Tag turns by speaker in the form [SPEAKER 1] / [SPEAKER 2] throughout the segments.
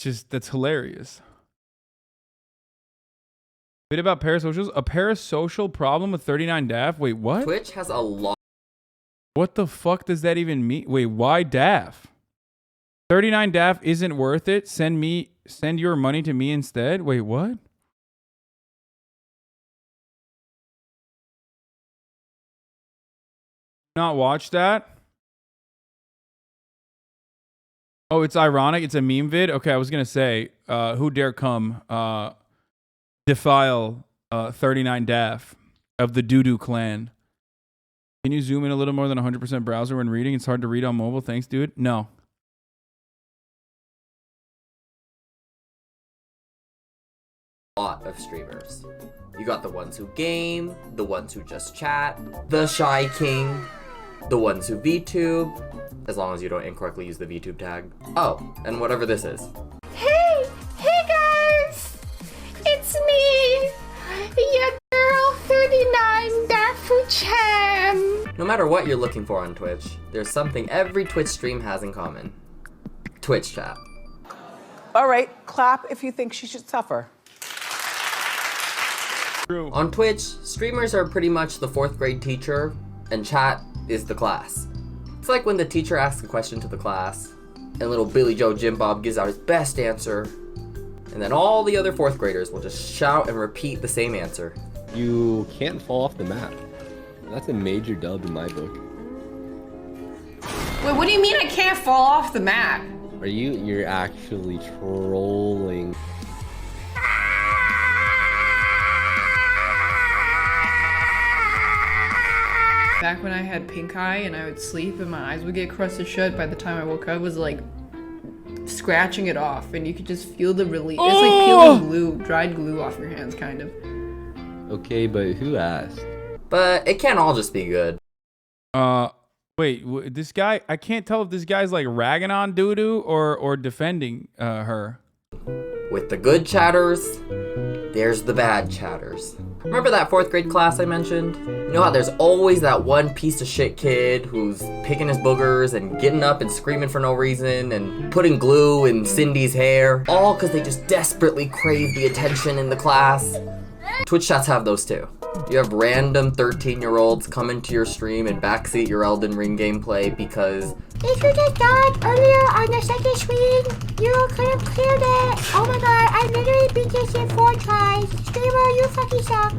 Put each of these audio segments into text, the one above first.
[SPEAKER 1] Just, that's hilarious. Bit about parasocials. A parasocial problem with 39 DAF? Wait, what?
[SPEAKER 2] Twitch has a lot.
[SPEAKER 1] What the fuck does that even mean? Wait, why DAF? 39 DAF isn't worth it. Send your money to me instead. Wait, what? Not watch that? Oh, it's ironic. It's a meme vid. Okay, I was gonna say, who dare come defile 39 DAF of the Doodoo clan? Can you zoom in a little more than 100% browser when reading? It's hard to read on mobile. Thanks, dude. No.
[SPEAKER 2] Lot of streamers. You got the ones who game, the ones who just chat, the Shy King, the ones who VTube, as long as you don't incorrectly use the VTube tag. Oh, and whatever this is.
[SPEAKER 3] Hey guys! It's me, your girl 39 Dafu-chan.
[SPEAKER 2] No matter what you're looking for on Twitch, there's something every Twitch stream has in common. Twitch chat.
[SPEAKER 4] All right, clap if you think she should suffer.
[SPEAKER 1] True.
[SPEAKER 2] On Twitch, streamers are pretty much the 4th grade teacher, and chat is the class. It's like when the teacher asks a question to the class, and little Billy Joe Jim Bob gives out his best answer, and then all the other 4th graders will just shout and repeat the same answer.
[SPEAKER 5] You can't fall off the map. That's a major dub in my book.
[SPEAKER 6] Wait, what do you mean I can't fall off the map?
[SPEAKER 5] Are you're actually trolling.
[SPEAKER 6] Back when I had pink eye and I would sleep and my eyes would get crusted shut, by the time I woke up, it was like scratching it off and you could just feel the relief. It's like peeling glue, dried glue off your hands, kind of.
[SPEAKER 5] Okay, but who asked?
[SPEAKER 2] But it can't all just be good.
[SPEAKER 1] Wait, this guy, I can't tell if this guy's like ragging on Doodoo or defending her.
[SPEAKER 2] With the good chatters, there's the bad chatters. Remember that 4th grade class I mentioned? You know how there's always that one piece of shit kid who's picking his boogers and getting up and screaming for no reason and putting glue in Cindy's hair, all because they just desperately crave the attention in the class? Twitch chats have those too. You have random 13-year-olds come into your stream and backseat your Elden Ring gameplay because
[SPEAKER 3] If you just died earlier on the second screen, you could have cleared it. Oh my god, I literally beat this in 4 tries. Streamer, you fucking suck.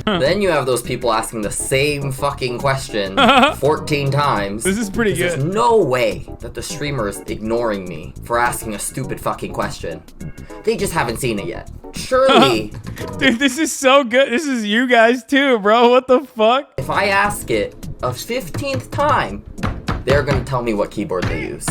[SPEAKER 2] Then you have those people asking the same fucking question 14 times.
[SPEAKER 1] This is pretty good.
[SPEAKER 2] There's no way that the streamer is ignoring me for asking a stupid fucking question. They just haven't seen it yet. Surely.
[SPEAKER 1] Dude, this is so good. This is you guys too, bro. What the fuck?
[SPEAKER 2] If I ask it a 15th time, they're gonna tell me what keyboard they use.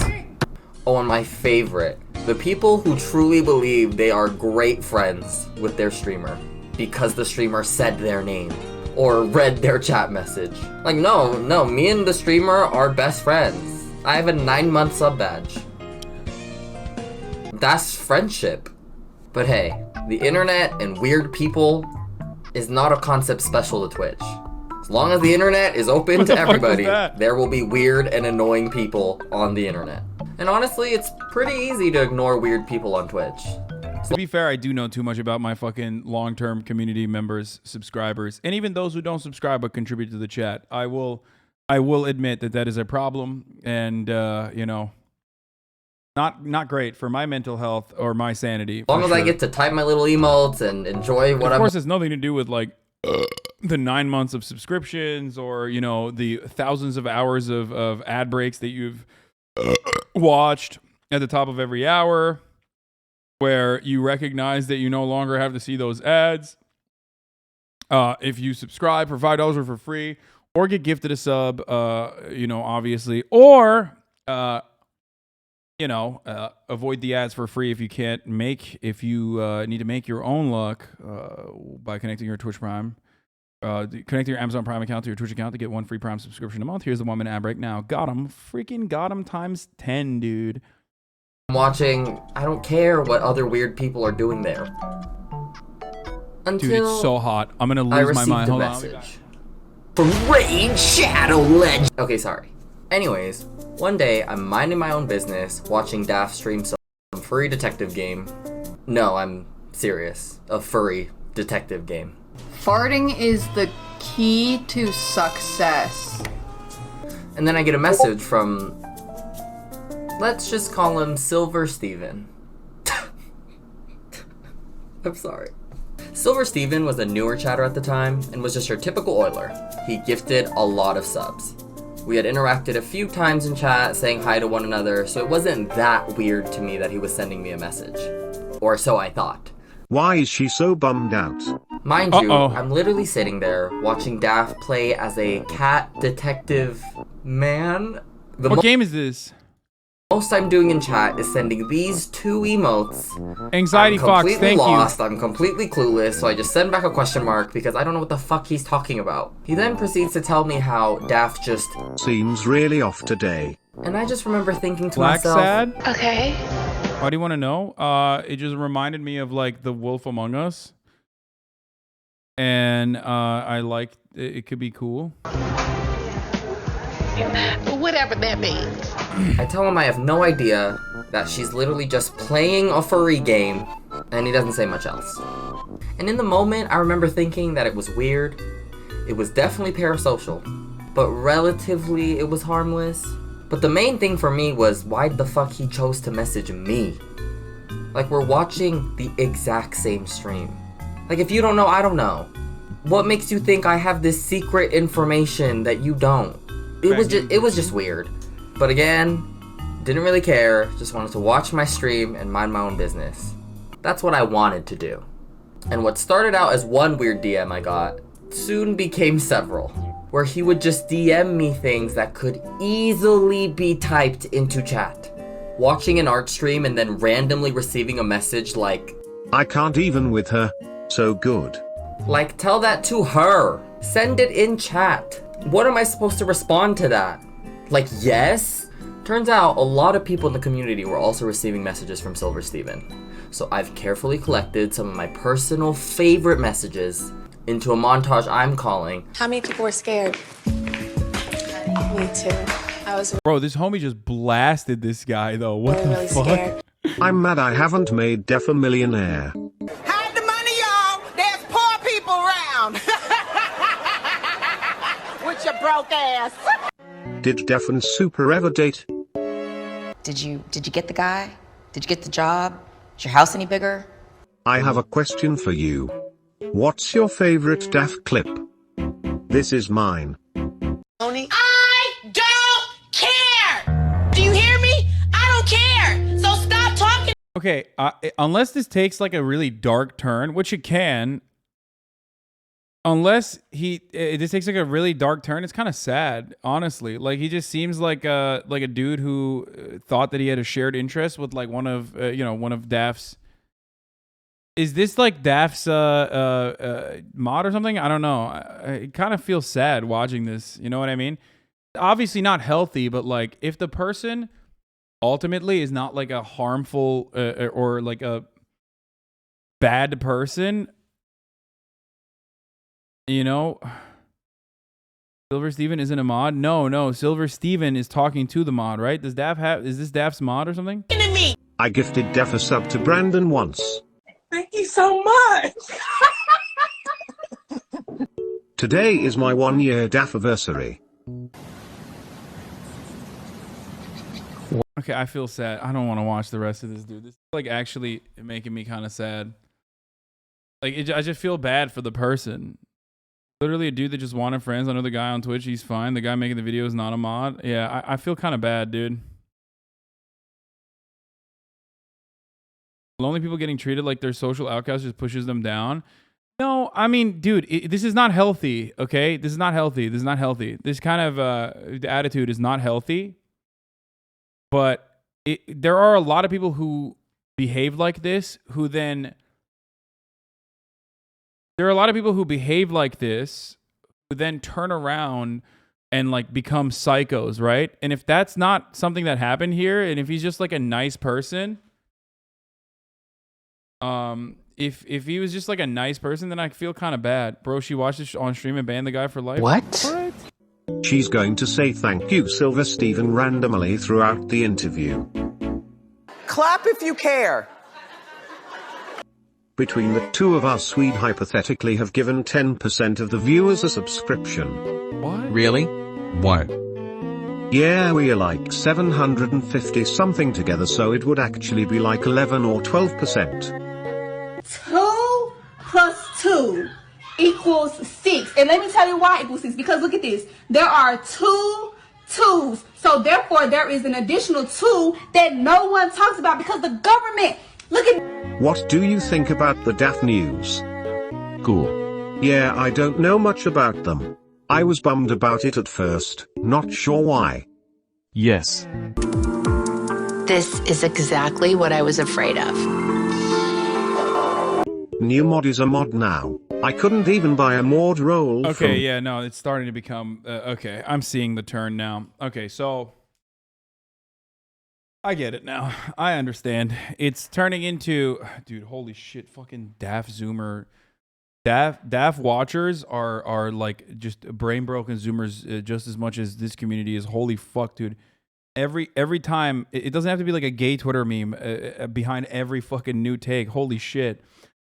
[SPEAKER 2] Oh, and my favorite. The people who truly believe they are great friends with their streamer because the streamer said their name or read their chat message. Like, no, me and the streamer are best friends. I have a 9-month sub badge. That's friendship. But hey, the internet and weird people is not a concept special to Twitch. As long as the internet is open to everybody, there will be weird and annoying people on the internet. And honestly, it's pretty easy to ignore weird people on Twitch.
[SPEAKER 1] To be fair, I do know too much about my fucking long-term community members, subscribers, and even those who don't subscribe but contribute to the chat. I will admit that is a problem, and you know, not great for my mental health or my sanity.
[SPEAKER 2] As long as I get to type my little emotes and enjoy what I'm.
[SPEAKER 1] Of course, it's nothing to do with like the 9 months of subscriptions or, you know, the thousands of hours of ad breaks that you've watched at the top of every hour, where you recognize that you no longer have to see those ads. If you subscribe for $5 or for free, or get gifted a sub, you know, obviously, or you know, avoid the ads for free if you need to make your own luck by connecting your Twitch Prime. Connect your Amazon Prime account to your Twitch account to get 1 free Prime subscription a month. Here's the 1-minute ad break now. Got him. Freaking got him times 10, dude.
[SPEAKER 2] I'm watching. I don't care what other weird people are doing there. Until
[SPEAKER 1] Dude, it's so hot. I'm gonna lose my mind.
[SPEAKER 2] Hold message from Raid Shadow Legend. Okay, sorry. Anyways, one day I'm minding my own business, watching Daft stream Furry detective game. No, I'm serious. A furry detective game.
[SPEAKER 6] Farting is the key to success.
[SPEAKER 2] And then I get a message from, let's just call him Silver Steven. I'm sorry. Silver Steven was a newer chatter at the time and was just your typical oiler. He gifted a lot of subs. We had interacted a few times in chat, saying hi to one another, so it wasn't that weird to me that he was sending me a message. Or so I thought.
[SPEAKER 7] Why is she so bummed out?
[SPEAKER 2] Mind you, I'm literally sitting there watching Daft play as a cat detective man.
[SPEAKER 1] What game is this?
[SPEAKER 2] Most I'm doing in chat is sending these two emotes.
[SPEAKER 1] Anxiety Fox, thank
[SPEAKER 2] lost, I'm completely clueless, so I just send back a question mark because I don't know what the fuck he's talking about. He then proceeds to tell me how Daft just
[SPEAKER 7] seems really off today.
[SPEAKER 2] And I just remember thinking to
[SPEAKER 1] Black
[SPEAKER 2] myself,
[SPEAKER 1] sad?
[SPEAKER 3] Okay.
[SPEAKER 1] Why do you want to know? It just reminded me of like The Wolf Among Us. And I like it could be cool.
[SPEAKER 3] Whatever that means.
[SPEAKER 2] I tell him I have no idea, that she's literally just playing a furry game, and he doesn't say much else. And in the moment, I remember thinking that it was weird. It was definitely parasocial, but relatively it was harmless. But the main thing for me was why the fuck he chose to message me. Like, we're watching the exact same stream. Like, if you don't know, I don't know. What makes you think I have this secret information that you don't? It was just weird. But again, didn't really care, just wanted to watch my stream and mind my own business. That's what I wanted to do. And what started out as one weird DM I got, soon became several, where he would just DM me things that could easily be typed into chat. Watching an art stream and then randomly receiving a message like,
[SPEAKER 7] I can't even with her, so good.
[SPEAKER 2] Like, tell that to her. Send it in chat. What am I supposed to respond to that? Like, yes? Turns out a lot of people in the community were also receiving messages from Silver Steven. So I've carefully collected some of my personal favorite messages into a montage I'm calling
[SPEAKER 8] How many people were scared? Me too. I was
[SPEAKER 1] Bro, this homie just blasted this guy though. What
[SPEAKER 8] really,
[SPEAKER 1] the
[SPEAKER 8] really
[SPEAKER 1] fuck?
[SPEAKER 8] scared.
[SPEAKER 7] I'm mad I haven't made Def a millionaire.
[SPEAKER 9] Hide the money, y'all. There's poor people around. With your broke ass.
[SPEAKER 7] Did Def and Super ever date?
[SPEAKER 10] Did you get the guy? Did you get the job? Is your house any bigger?
[SPEAKER 7] I have a question for you. What's your favorite Def clip? This is mine.
[SPEAKER 9] I don't care. Do you hear me? I don't care. So stop talking.
[SPEAKER 1] Okay, unless this takes like a really dark turn, which it can. Unless this takes like a really dark turn, it's kind of sad, honestly. Like he just seems like a dude who thought that he had a shared interest with like one of Daft's. Is this like Daft's mod or something? I don't know. I kind of feel sad watching this. You know what I mean? Obviously not healthy, but like if the person ultimately is not like a harmful or like a bad person. You know, Silver Steven isn't a mod. No, Silver Steven is talking to the mod, right? Is this Daft's mod or something?
[SPEAKER 7] I gifted Def a sub to Brandon once.
[SPEAKER 9] Thank you so much.
[SPEAKER 7] Today is my 1-year Daf-iversary.
[SPEAKER 1] Okay, I feel sad. I don't want to watch the rest of this, dude. This is like actually making me kind of sad. Like I just feel bad for the person. Literally a dude that just wanted friends. I know the guy on Twitch, he's fine. The guy making the video is not a mod. Yeah, I feel kind of bad, dude. Lonely people getting treated like they're social outcasts just pushes them down. No, I mean, dude, this is not healthy, okay? This is not healthy. This is not healthy. This kind of attitude is not healthy. But there are a lot of people who behave like this, who then... There are a lot of people who behave like this, who then turn around and like become psychos, right? And if that's not something that happened here, and if he's just like a nice person, if he was just like a nice person, then I feel kind of bad. Bro, she watched it on stream and banned the guy for life.
[SPEAKER 7] What? She's going to say thank you, Silver Steven, randomly throughout the interview.
[SPEAKER 4] Clap if you care.
[SPEAKER 7] Between the two of us, we'd hypothetically have given 10% of the viewers a subscription.
[SPEAKER 1] What?
[SPEAKER 11] Really? What?
[SPEAKER 7] Yeah, we're like 750 something together, so it would actually be like 11 or 12%.
[SPEAKER 9] 2 plus 2 equals 6. And let me tell you why it equals 6. Because look at this. There are 2 2's. So therefore, there is an additional 2 that no one talks about because the government. Look at.
[SPEAKER 7] What do you think about the DAF news?
[SPEAKER 11] Cool.
[SPEAKER 7] Yeah, I don't know much about them. I was bummed about it at first, not sure why.
[SPEAKER 11] Yes.
[SPEAKER 8] This is exactly what I was afraid of.
[SPEAKER 7] New mod is a mod now. I couldn't even buy a mod role.
[SPEAKER 1] Okay, yeah, no, it's starting to become okay. I'm seeing the turn now. Okay, so I get it now. I understand. It's turning into, dude, holy shit, fucking DAF Zoomer. DAF watchers are like just brain broken Zoomers just as much as this community is. Holy fuck, dude. Every time, it doesn't have to be like a gay Twitter meme behind every fucking new take. Holy shit.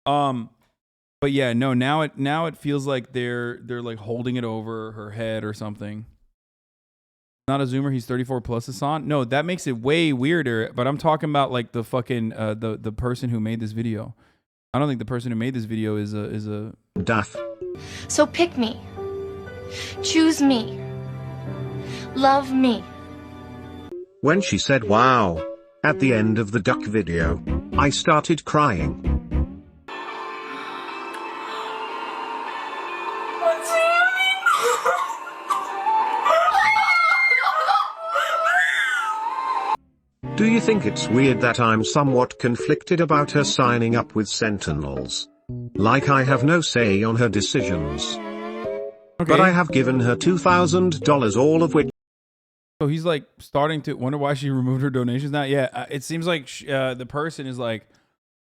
[SPEAKER 1] But yeah, no, now it feels like they're like holding it over her head or something. Not a Zoomer, he's 34 plus, Hassan. No, that makes it way weirder, but I'm talking about like the fucking the person who made this video. I don't think the person who made this video is a
[SPEAKER 7] DAF.
[SPEAKER 3] So pick me. Choose me. Love me.
[SPEAKER 7] When she said wow at the end of the duck video, I started crying. Do you think it's weird that I'm somewhat conflicted about her signing up with Sentinels? Like I have no say on her decisions.
[SPEAKER 1] Okay.
[SPEAKER 7] But I have given her $2,000, all of which.
[SPEAKER 1] So he's like starting to wonder why she removed her donations now. Yeah, it seems like the person is like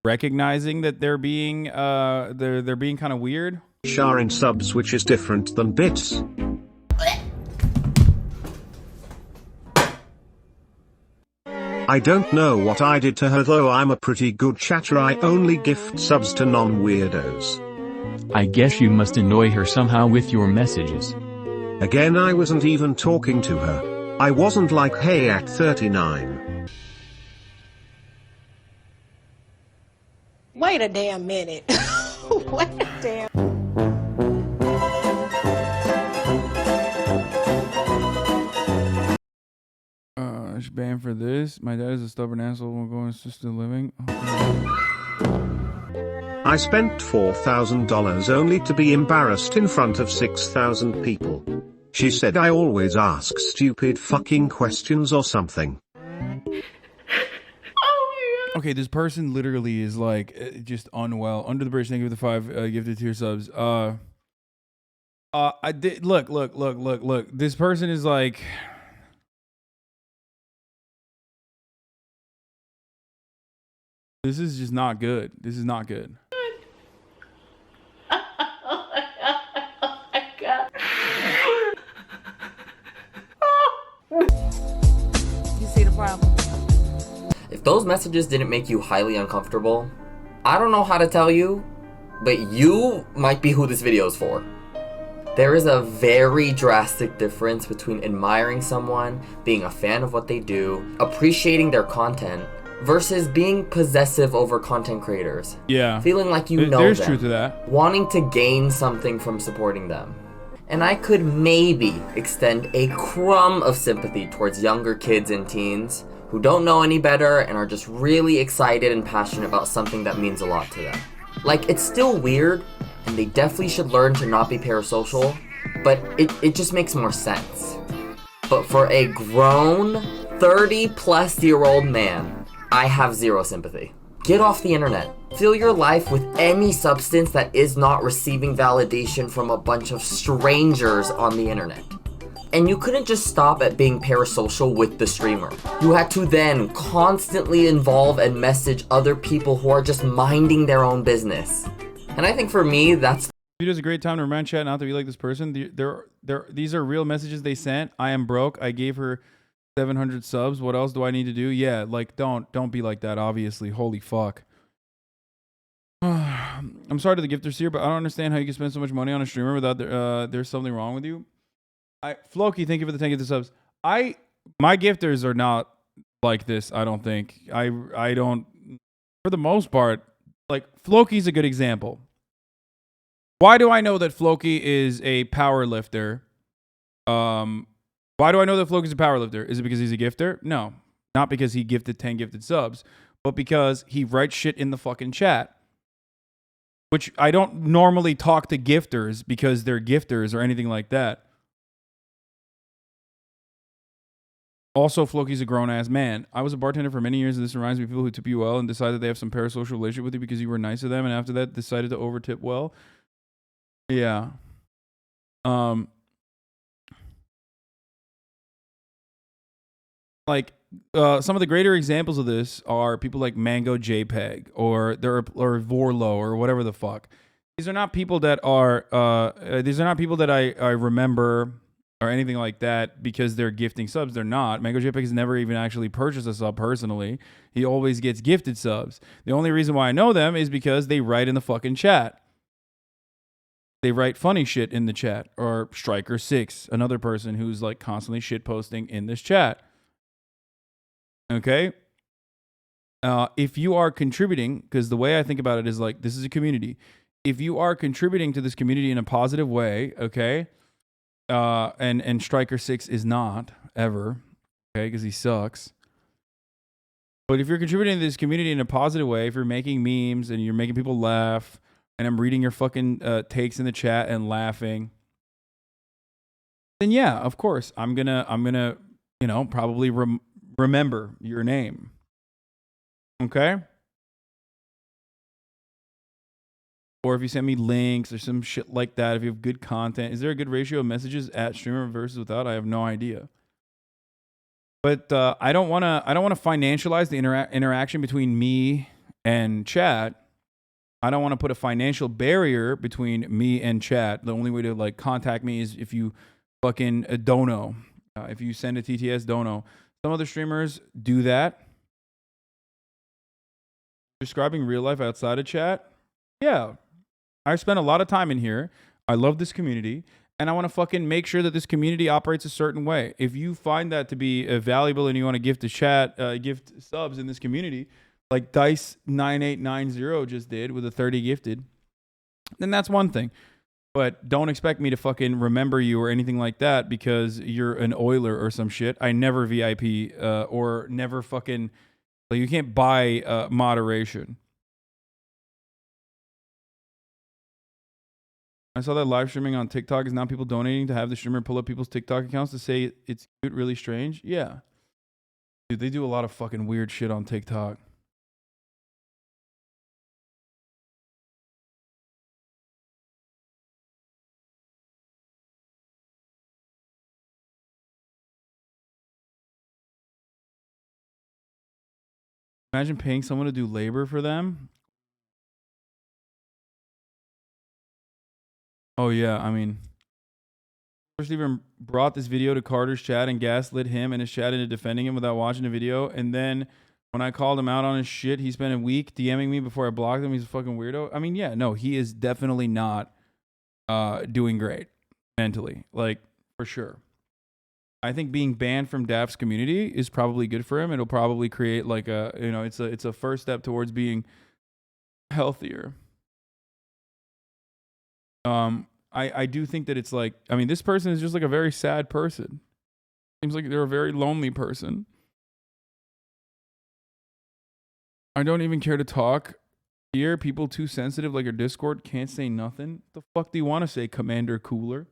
[SPEAKER 1] recognizing that they're being they're being kind of weird.
[SPEAKER 7] Are in subs, which is different than bits. I don't know what I did to her, though I'm a pretty good chatter. I only gift subs to non-weirdos.
[SPEAKER 11] I guess you must annoy her somehow with your messages.
[SPEAKER 7] Again, I wasn't even talking to her. I wasn't like, hey, at 39.
[SPEAKER 9] Wait a damn minute. Wait a damn.
[SPEAKER 1] She's banned for this. My dad is a stubborn asshole. Won't go assisted living.
[SPEAKER 7] I spent $4,000 only to be embarrassed in front of 6,000 people. She said I always ask stupid fucking questions or something.
[SPEAKER 1] Okay, this person literally is like just unwell. Under the bridge, thank you for the 5 gifted tier subs. I did look. This person is like. This is just not good. This is not good.
[SPEAKER 4] You see the problem?
[SPEAKER 2] If those messages didn't make you highly uncomfortable, I don't know how to tell you, but you might be who this video is for. There is a very drastic difference between admiring someone, being a fan of what they do, appreciating their content, versus being possessive over content creators.
[SPEAKER 1] Yeah.
[SPEAKER 2] Feeling like you know
[SPEAKER 1] there's
[SPEAKER 2] them.
[SPEAKER 1] truth to that.
[SPEAKER 2] Wanting to gain something from supporting them. And I could maybe extend a crumb of sympathy towards younger kids and teens who don't know any better and are just really excited and passionate about something that means a lot to them. Like, it's still weird, and they definitely should learn to not be parasocial, but it just makes more sense. But for a grown, 30-plus-year-old man, I have zero sympathy. Get off the internet. Fill your life with any substance that is not receiving validation from a bunch of strangers on the internet. And you couldn't just stop at being parasocial with the streamer. You had to then constantly involve and message other people who are just minding their own business. And I think for me, that's...
[SPEAKER 1] Video's a great time to remind chat not to be like this person. These are real messages they sent. I am broke. I gave her 700 subs. What else do I need to do? Yeah, like don't be like that, obviously. Holy fuck. I'm sorry to the gifters here, but I don't understand how you can spend so much money on a streamer without there's something wrong with you. Floki, thank you for the 10 gifted subs. My gifters are not like this, I don't think. I don't, for the most part, like Floki's a good example. Why do I know that Floki is a power lifter? Why do I know that Floki's a power lifter? Is it because he's a gifter? No. Not because he gifted 10 gifted subs, but because he writes shit in the fucking chat. Which I don't normally talk to gifters because they're gifters or anything like that. Also, Floki's a grown-ass man. I was a bartender for many years, and this reminds me of people who tip you well and decide that they have some parasocial relationship with you because you were nice to them, and after that decided to over-tip well. Yeah. Like, some of the greater examples of this are people like Mango JPEG or Vorlo or whatever the fuck. These are not people that are I remember or anything like that because they're gifting subs. They're not. Mango JPEG has never even actually purchased a sub personally. He always gets gifted subs. The only reason why I know them is because they write in the fucking chat. They write funny shit in the chat. Or Striker6, another person who's like constantly shit posting in this chat. Okay? If you are contributing, because the way I think about it is like, this is a community. If you are contributing to this community in a positive way, okay? And Striker6 is not, ever, okay? Because he sucks. But if you're contributing to this community in a positive way, if you're making memes and you're making people laugh, and I'm reading your fucking takes in the chat and laughing, then yeah, of course, I'm gonna, you know, probably remember your name. Okay? Or if you send me links or some shit like that, if you have good content, is there a good ratio of messages at streamer versus without? I have no idea. But I don't want to financialize the interaction between me and chat. I don't want to put a financial barrier between me and chat. The only way to like contact me is if you fucking dono. If you send a TTS dono. Some other streamers do that. Describing real life outside of chat. Yeah. I spend a lot of time in here. I love this community. And I want to fucking make sure that this community operates a certain way. If you find that to be valuable and you want to gift a chat, gift subs in this community, like Dice9890 just did with a 30 gifted, then that's one thing. But don't expect me to fucking remember you or anything like that because you're an oiler or some shit. I never VIP or never fucking, like, you can't buy moderation. I saw that live streaming on TikTok is now people donating to have the streamer pull up people's TikTok accounts to say it's cute, really strange. Yeah. Dude, they do a lot of fucking weird shit on TikTok. Imagine paying someone to do labor for them. Oh yeah, I mean, first even brought this video to Carter's chat and gaslit him and his chat into defending him without watching the video. And then when I called him out on his shit, he spent a week DMing me before I blocked him. He's a fucking weirdo. I mean, yeah, no, he is definitely not doing great mentally, like for sure. I think being banned from Daft's community is probably good for him. It'll probably create like a, you know, it's a first step towards being healthier. I do think that it's like, I mean, this person is just like a very sad person. Seems like they're a very lonely person. I don't even care to talk here. People too sensitive, like your Discord, can't say nothing. The fuck do you want to say, Commander Cooler?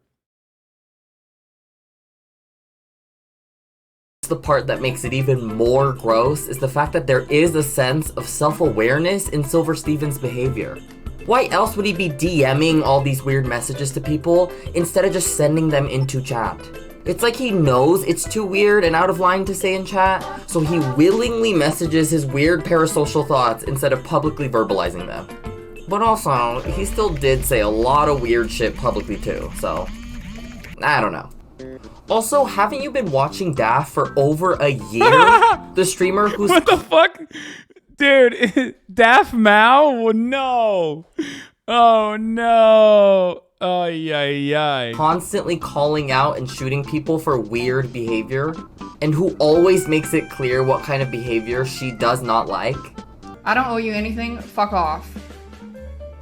[SPEAKER 2] The part that makes it even more gross is the fact that there is a sense of self-awareness in Silver Steven's behavior. Why else would he be DMing all these weird messages to people instead of just sending them into chat? It's like he knows it's too weird and out of line to say in chat, so he willingly messages his weird parasocial thoughts instead of publicly verbalizing them. But also, he still did say a lot of weird shit publicly too, so I don't know. Also, haven't you been watching Daft for over a year? The streamer who's
[SPEAKER 1] What the fuck? Dude, Daft Mao? No. Oh no. Oh yeah.
[SPEAKER 2] constantly calling out and shooting people for weird behavior, and who always makes it clear what kind of behavior she does not like.
[SPEAKER 6] I don't owe you anything. Fuck off.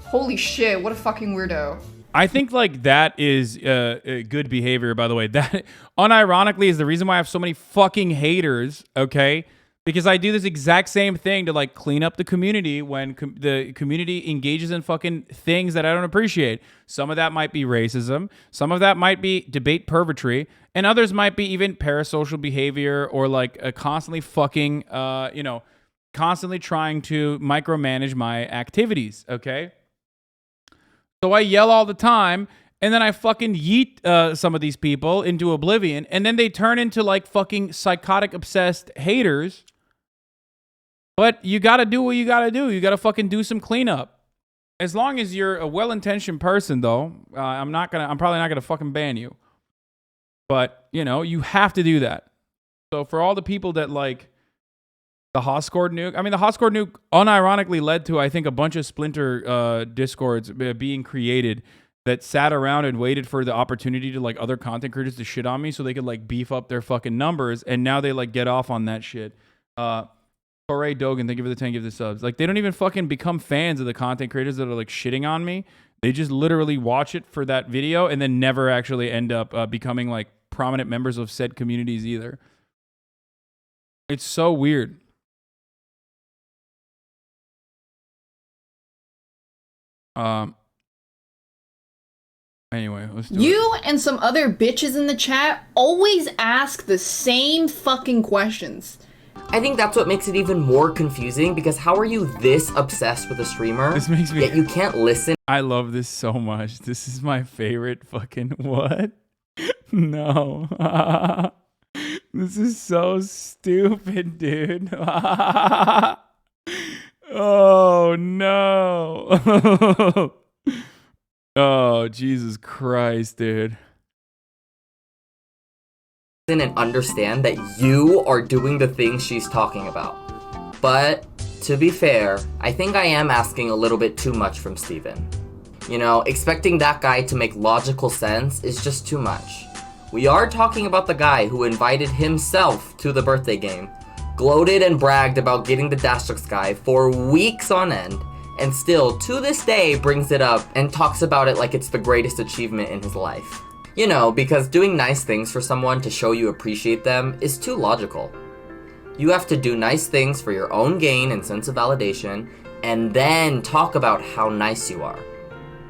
[SPEAKER 6] Holy shit, what a fucking weirdo.
[SPEAKER 1] I think like that is good behavior, by the way. That unironically is the reason why I have so many fucking haters, okay? Because I do this exact same thing to like clean up the community when the community engages in fucking things that I don't appreciate. Some of that might be racism, some of that might be debate pervertry, and others might be even parasocial behavior or like a constantly fucking, constantly trying to micromanage my activities, okay? So I yell all the time, and then I fucking yeet some of these people into oblivion, and then they turn into like fucking psychotic obsessed haters. But you gotta do what you gotta do. You gotta fucking do some cleanup. As long as you're a well-intentioned person, though, I'm probably not gonna fucking ban you. But, you have to do that. So for all the people that like the Hoscord nuke, I mean, the Hoscord nuke unironically led to, I think, a bunch of splinter discords being created that sat around and waited for the opportunity to like other content creators to shit on me so they could like beef up their fucking numbers, and now they like get off on that shit. Corey Dogan, thank you for the 10 give the subs. Like, they don't even fucking become fans of the content creators that are like shitting on me. They just literally watch it for that video and then never actually end up becoming like prominent members of said communities either. It's so weird. Anyway, let's do it.
[SPEAKER 6] You and some other bitches in the chat always ask the same fucking questions.
[SPEAKER 2] I think that's what makes it even more confusing, because how are you this obsessed with a streamer,
[SPEAKER 1] This makes me...
[SPEAKER 2] yet you can't listen?
[SPEAKER 1] I love this so much. This is my favorite fucking... What? No. This is so stupid, dude. Oh, no. Oh, Jesus Christ, dude.
[SPEAKER 2] And understand that you are doing the things she's talking about. But to be fair, I think I am asking a little bit too much from Steven. Expecting that guy to make logical sense is just too much. We are talking about the guy who invited himself to the birthday game, gloated and bragged about getting the Dashlux guy for weeks on end, and still to this day brings it up and talks about it like it's the greatest achievement in his life. Because doing nice things for someone to show you appreciate them is too logical. You have to do nice things for your own gain and sense of validation, and then talk about how nice you are.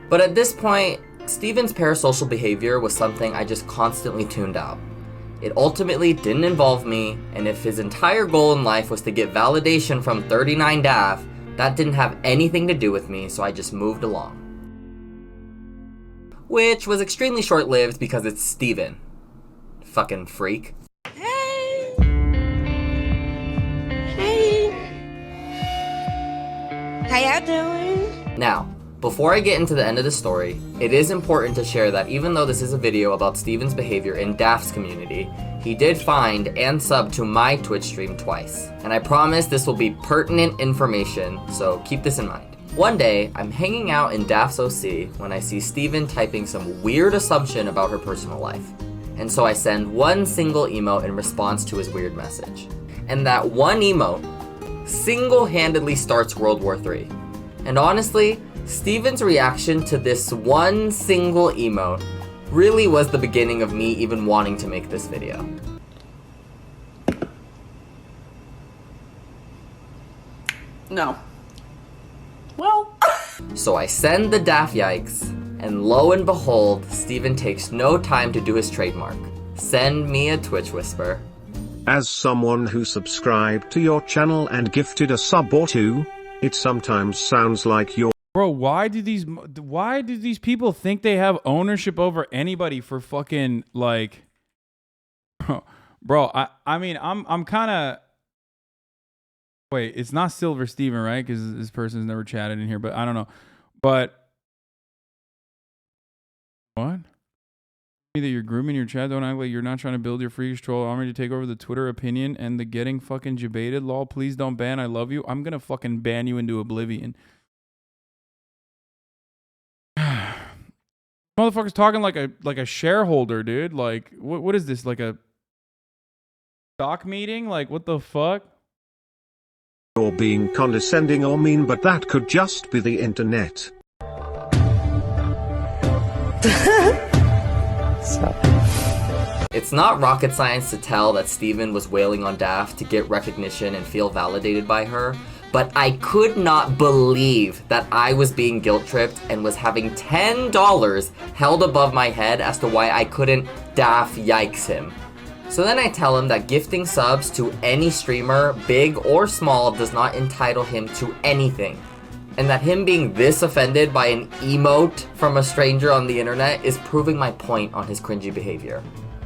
[SPEAKER 2] But at this point, Steven's parasocial behavior was something I just constantly tuned out. It ultimately didn't involve me, and if his entire goal in life was to get validation from 39 DAF, that didn't have anything to do with me, so I just moved along. Which was extremely short-lived because it's Steven. Fucking freak.
[SPEAKER 3] Hey. How y'all doing?
[SPEAKER 2] Now, before I get into the end of the story, it is important to share that even though this is a video about Steven's behavior in Daft's community, he did find and sub to my Twitch stream twice. And I promise this will be pertinent information, so keep this in mind. One day, I'm hanging out in Daft's OC when I see Steven typing some weird assumption about her personal life. And so I send one single emote in response to his weird message. And that one emote single-handedly starts World War III. And honestly, Steven's reaction to this one single emote really was the beginning of me even wanting to make this video.
[SPEAKER 4] No. Well.
[SPEAKER 2] So I send the daff yikes, and lo and behold, Steven takes no time to do his trademark. Send me a Twitch whisper.
[SPEAKER 7] As someone who subscribed to your channel and gifted a sub or two, it sometimes sounds like you're...
[SPEAKER 1] Bro, why do these people think they have ownership over anybody for fucking like... Bro, I mean, I'm kind of... Wait, it's not Silver Steven, right? Because this person's never chatted in here, but I don't know. But what? That you're grooming your chat. Don't act like you're not trying to build your freakish troll army to take over the Twitter opinion and the getting fucking debated. Lol, please don't ban. I love you. I'm gonna fucking ban you into oblivion. Motherfucker's talking like a shareholder, dude. Like, what is this? Like a stock meeting? Like, what the fuck?
[SPEAKER 7] You're being condescending or mean, but that could just be the internet.
[SPEAKER 2] It's not rocket science to tell that Steven was wailing on Daft to get recognition and feel validated by her, but I could not believe that I was being guilt-tripped and was having $10 held above my head as to why I couldn't Daft yikes him. So then I tell him that gifting subs to any streamer, big or small, does not entitle him to anything. And that him being this offended by an emote from a stranger on the internet is proving my point on his cringy behavior.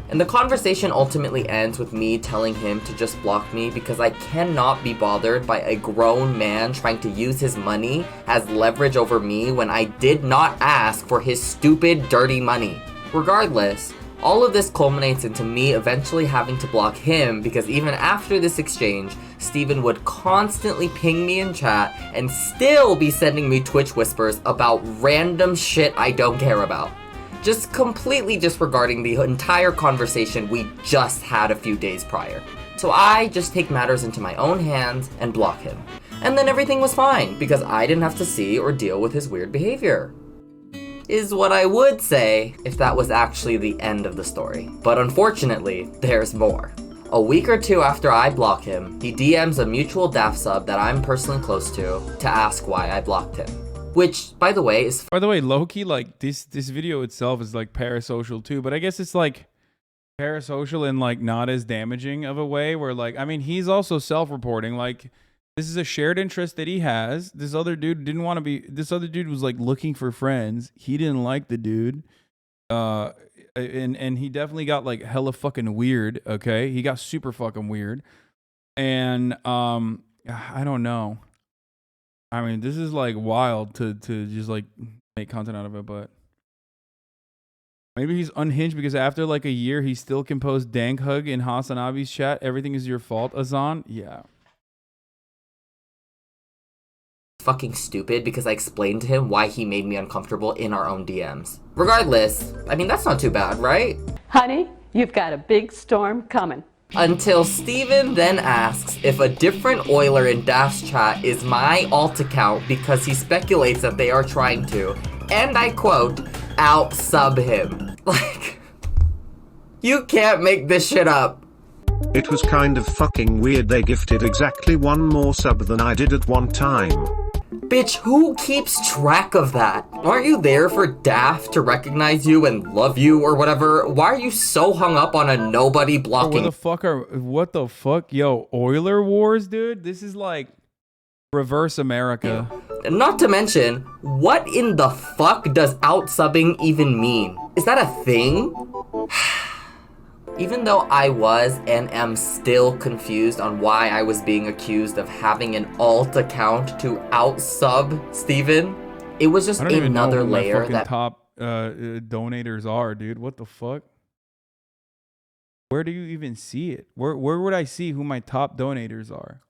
[SPEAKER 2] And the conversation ultimately ends with me telling him to just block me because I cannot be bothered by a grown man trying to use his money as leverage over me when I did not ask for his stupid, dirty money. Regardless, all of this culminates into me eventually having to block him because even after this exchange, Steven would constantly ping me in chat and still be sending me Twitch whispers about random shit I don't care about. Just completely disregarding the entire conversation we just had a few days prior. So I just take matters into my own hands and block him. And then everything was fine because I didn't have to see or deal with his weird behavior. Is what I would say if that was actually the end of the story. But unfortunately, there's more. A week or two after I block him, he DMs a mutual Daft sub that I'm personally close to ask why I blocked him. Which, by the way, is...
[SPEAKER 1] By the way, low-key, like, this video itself is, like, parasocial, too. But I guess it's, like, parasocial in, like, not as damaging of a way where, like, I mean, he's also self-reporting. Like, this is a shared interest that he has. This other dude didn't want to be... This other dude was, like, looking for friends. He didn't like the dude. And he definitely got, like, hella fucking weird, okay? He got super fucking weird. And, I don't know. I mean, this is like wild to just like make content out of it, but maybe he's unhinged because after like a year, he still can post dank hug in Hasanabi's chat. Everything is your fault, Azan. Yeah.
[SPEAKER 2] Fucking stupid because I explained to him why he made me uncomfortable in our own DMs. Regardless, I mean, that's not too bad, right?
[SPEAKER 12] Honey, you've got a big storm coming.
[SPEAKER 2] Until Steven then asks if a different Euler in Daft's chat is my alt account because he speculates that they are trying to, and I quote, out-sub him. Like, you can't make this shit up.
[SPEAKER 7] It was kind of fucking weird they gifted exactly one more sub than I did at one time.
[SPEAKER 2] Bitch, who keeps track of that? Aren't you there for Daft to recognize you and love you or whatever? Why are you so hung up on a nobody blocking?
[SPEAKER 1] What the fuck? Yo, Euler Wars, dude? This is like reverse America.
[SPEAKER 2] Not to mention, what in the fuck does out-subbing even mean? Is that a thing? Even though I was and am still confused on why I was being accused of having an alt account to out-sub Steven, it was just another layer that
[SPEAKER 1] top donators are, dude. What the fuck? Where do you even see it? Where would I see who my top donators are?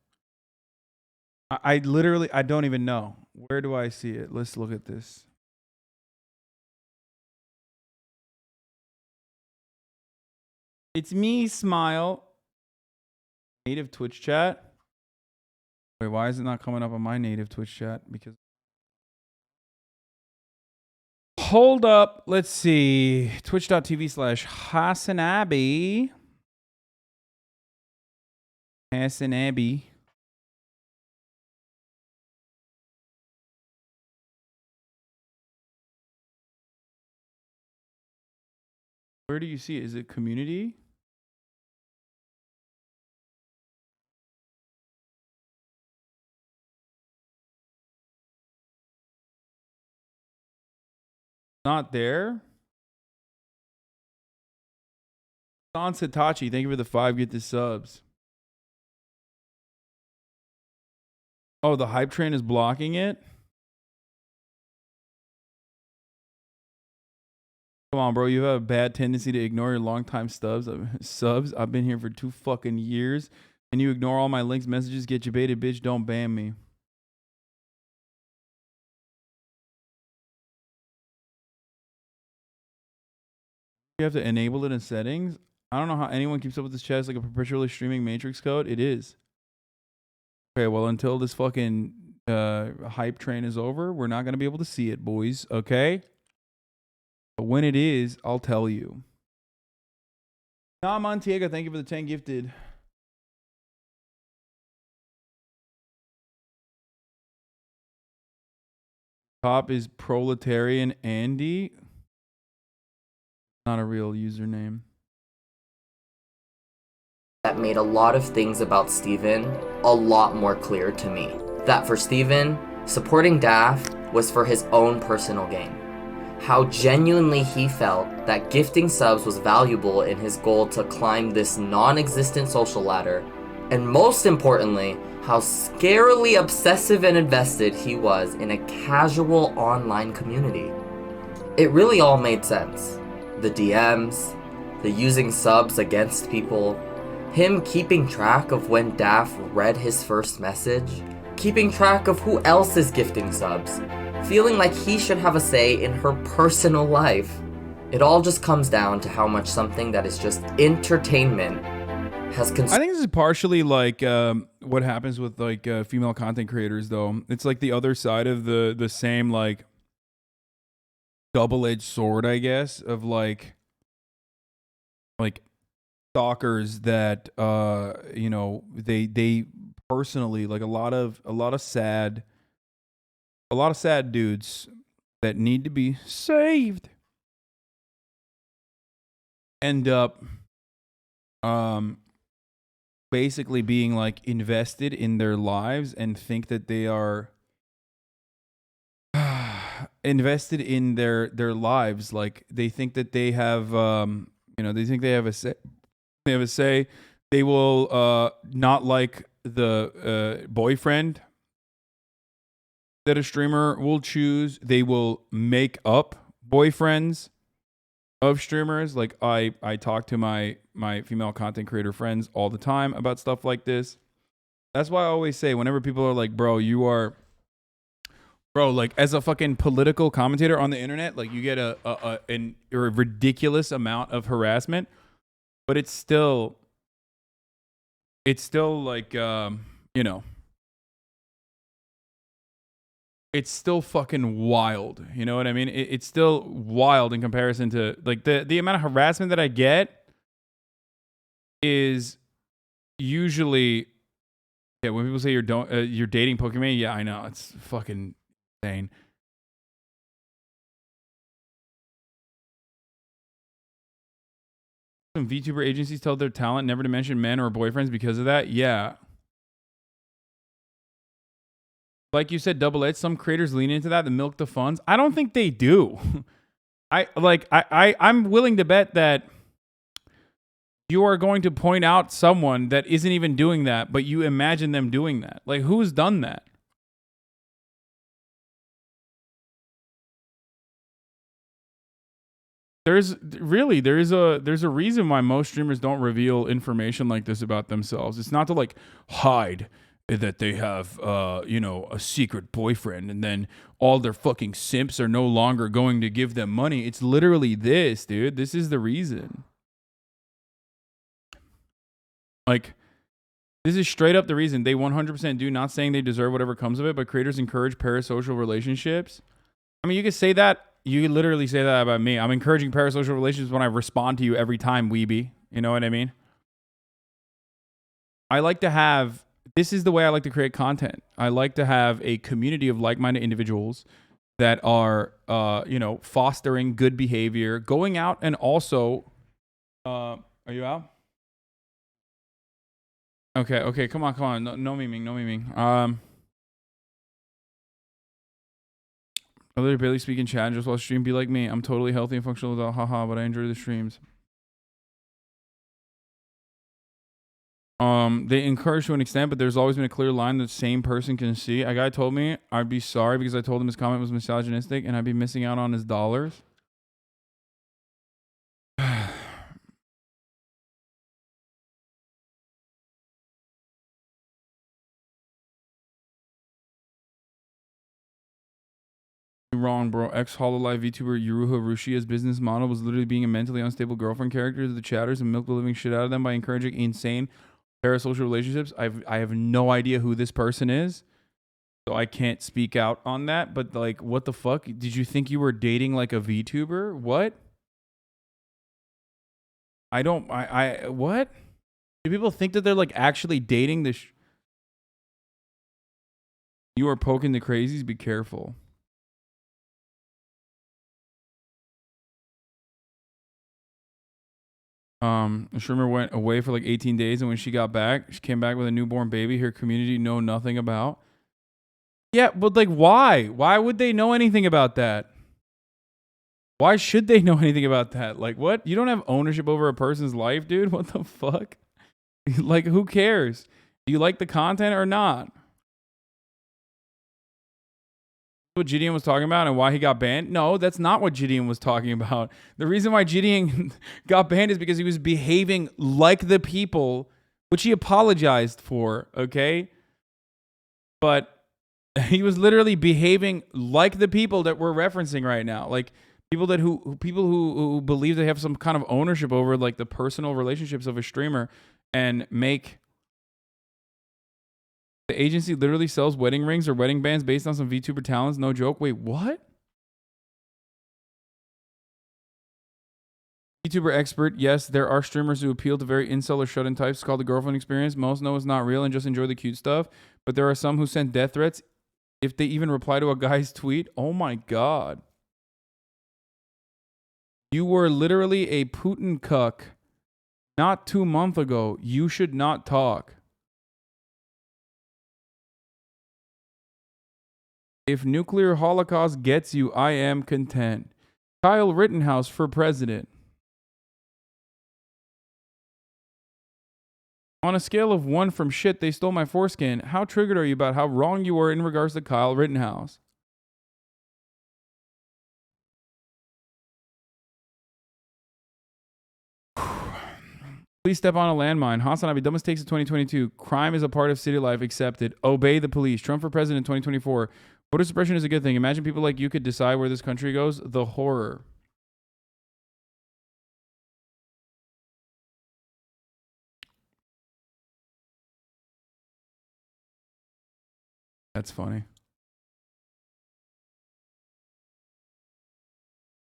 [SPEAKER 1] I literally don't even know. Where do I see it? Let's look at this. It's me, Smile. Native Twitch chat. Wait, why is it not coming up on my native Twitch chat? Because hold up. Let's see. Twitch.tv/Hasanabi. Hasanabi. Where do you see it? Is it community? Not there. Don Satachi, thank you for the 5. Get the subs. Oh, the hype train is blocking it. Come on, bro. You have a bad tendency to ignore your longtime subs. I've been here for 2 fucking years, and you ignore all my links, messages, get you baited, bitch. Don't ban me. You have to enable it in settings. I don't know how anyone keeps up with this chat. It's like a perpetually streaming matrix code. It is. Okay, well, until this fucking hype train is over, we're not going to be able to see it, boys. Okay? But when it is, I'll tell you. Nah, Montiega, thank you for the 10 gifted. Top is Proletarian Andy. Not a real username.
[SPEAKER 2] That made a lot of things about Steven a lot more clear to me. That for Steven, supporting Daft was for his own personal gain. How genuinely he felt that gifting subs was valuable in his goal to climb this non-existent social ladder, and most importantly, how scarily obsessive and invested he was in a casual online community. It really all made sense. The DMs, the using subs against people, him keeping track of when Daft read his first message, keeping track of who else is gifting subs, feeling like he should have a say in her personal life. It all just comes down to how much something that is just entertainment has
[SPEAKER 1] I think this is partially like what happens with like female content creators, though. It's like the other side of the same like double-edged sword, I guess, of like stalkers that you know, they personally, like a lot of sad dudes that need to be saved end up basically being like invested in their lives and think that they are invested in their lives. Like they think that they have you know, they think they have a say. They have a say. They will not like the boyfriend that a streamer will choose. They will make up boyfriends of streamers. Like I talk to my female content creator friends all the time about stuff like this. That's why I always say, whenever people are like, bro, like as a fucking political commentator on the internet, like you get a ridiculous amount of harassment, but it's still like you know, it's still fucking wild. You know what I mean? It's still wild in comparison to like the amount of harassment that I get is usually, yeah, when people say you're dating Pokemon, yeah, I know, it's fucking insane. Some VTuber agencies tell their talent never to mention men or boyfriends because of that. Yeah. Like you said, double edged. Some creators lean into that to milk the funds. I don't think they do. I'm willing to bet that you are going to point out someone that isn't even doing that, but you imagine them doing that. Like, who's done that? There's a reason why most streamers don't reveal information like this about themselves. It's not to like hide that they have you know, a secret boyfriend and then all their fucking simps are no longer going to give them money. It's literally this, dude. This is the reason. Like, this is straight up the reason. They 100% do. Not saying they deserve whatever comes of it, but creators encourage parasocial relationships. I mean, you could say that. You could literally say that about me. I'm encouraging parasocial relationships when I respond to you every time, weeby. You know what I mean? I like to have... This is the way I like to create content. I like to have a community of like-minded individuals that are, you know, fostering good behavior, going out and also... are you out? Okay, come on. No memeing. I literally barely speak in chat and just watch stream. Be like me. I'm totally healthy and functional without haha, but I enjoy the streams. They encourage to an extent, but there's always been a clear line that the same person can see. A guy told me I'd be sorry because I told him his comment was misogynistic and I'd be missing out on his dollars. wrong, bro. Ex-Hololive VTuber Yuruha Rushia's business model was literally being a mentally unstable girlfriend character to the chatters and milk the living shit out of them by encouraging insane parasocial relationships. I have no idea who this person is, so I can't speak out on that. But like, what the fuck? Did you think you were dating like a VTuber? What? What? Do people think that they're like actually dating this? You are poking the crazies. Be careful. The streamer went away for like 18 days, and when she got back, she came back with a newborn baby her community know nothing about. Yeah, but like, why? Why would they know anything about that? Why should they know anything about that? Like, what? You don't have ownership over a person's life, dude? What the fuck? Like, who cares? Do you like the content or not? What Gideon was talking about and why he got banned? No, that's not what Gideon was talking about. The reason why Gideon got banned is because he was behaving like the people, which he apologized for, okay? But he was literally behaving like the people that we're referencing right now. Like people that who believe they have some kind of ownership over like the personal relationships of a streamer and make. The agency literally sells wedding rings or wedding bands based on some VTuber talents. No joke. Wait, what? VTuber expert. Yes, there are streamers who appeal to very incel or shut-in types. It's called the girlfriend experience. Most know it's not real and just enjoy the cute stuff. But there are some who send death threats if they even reply to a guy's tweet. Oh my God. You were literally a Putin cuck not 2 months ago. You should not talk. If nuclear holocaust gets you, I am content. Kyle Rittenhouse for president. On a scale of 1 from shit, they stole my foreskin. How triggered are you about how wrong you were in regards to Kyle Rittenhouse? Please step on a landmine. Hasanabi, dumbest takes of 2022. Crime is a part of city life. Accepted. Obey the police. Trump for president 2024. Voter suppression is a good thing. Imagine people like you could decide where this country goes. The horror. That's funny.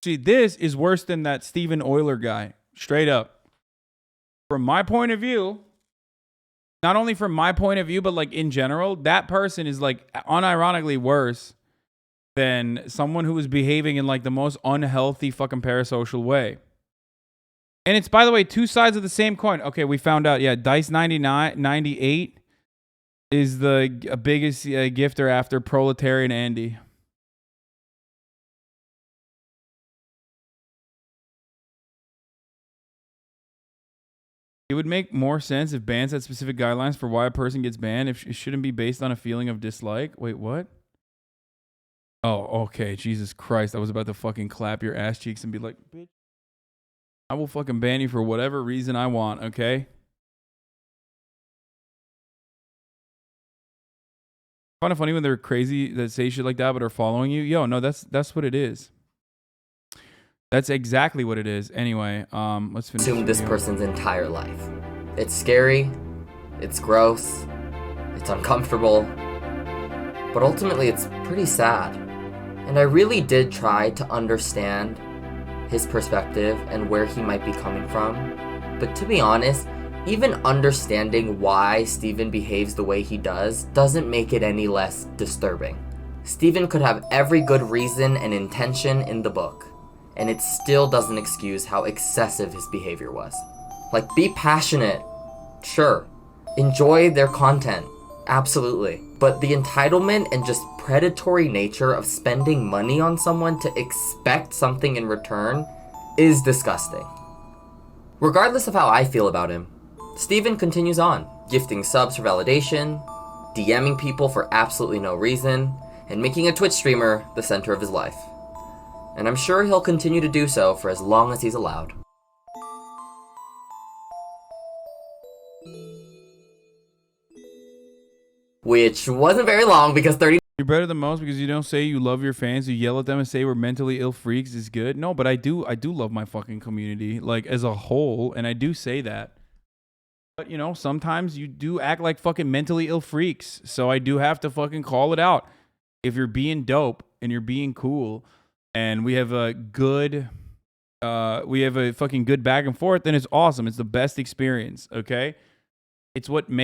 [SPEAKER 1] See, this is worse than that Stephen Euler guy. Straight up. From my point of view, not only from my point of view, but like in general, that person is like unironically worse than someone who was behaving in like the most unhealthy fucking parasocial way. And it's, by the way, two sides of the same coin. Okay, we found out. Yeah, Dice 98 is the biggest gifter after Proletarian Andy. It would make more sense if bans had specific guidelines for why a person gets banned. If it shouldn't be based on a feeling of dislike. Wait, what? Oh, okay. Jesus Christ. I was about to fucking clap your ass cheeks and be like, bitch, I will fucking ban you for whatever reason I want, okay? I find it funny when they're crazy that say shit like that but are following you. Yo, no, that's what it is. That's exactly what it is. Anyway, let's finish.
[SPEAKER 2] Assume this person's entire life. It's scary, it's gross, it's uncomfortable, but ultimately it's pretty sad. And I really did try to understand his perspective and where he might be coming from. But to be honest, even understanding why Steven behaves the way he does doesn't make it any less disturbing. Steven could have every good reason and intention in the book, and it still doesn't excuse how excessive his behavior was. Like, be passionate, sure. Enjoy their content, absolutely. But the entitlement and just predatory nature of spending money on someone to expect something in return is disgusting. Regardless of how I feel about him, Steven continues on, gifting subs for validation, DMing people for absolutely no reason, and making a Twitch streamer the center of his life. And I'm sure he'll continue to do so for as long as he's allowed. Which wasn't very long because 30
[SPEAKER 1] You're better than most because you don't say you love your fans. You yell at them and say we're mentally ill freaks is good. No, but I do love my fucking community, like as a whole, and I do say that. But you know, sometimes you do act like fucking mentally ill freaks. So I do have to fucking call it out. If you're being dope and you're being cool and we have a fucking good back and forth, then it's awesome. It's the best experience, okay? It's what makes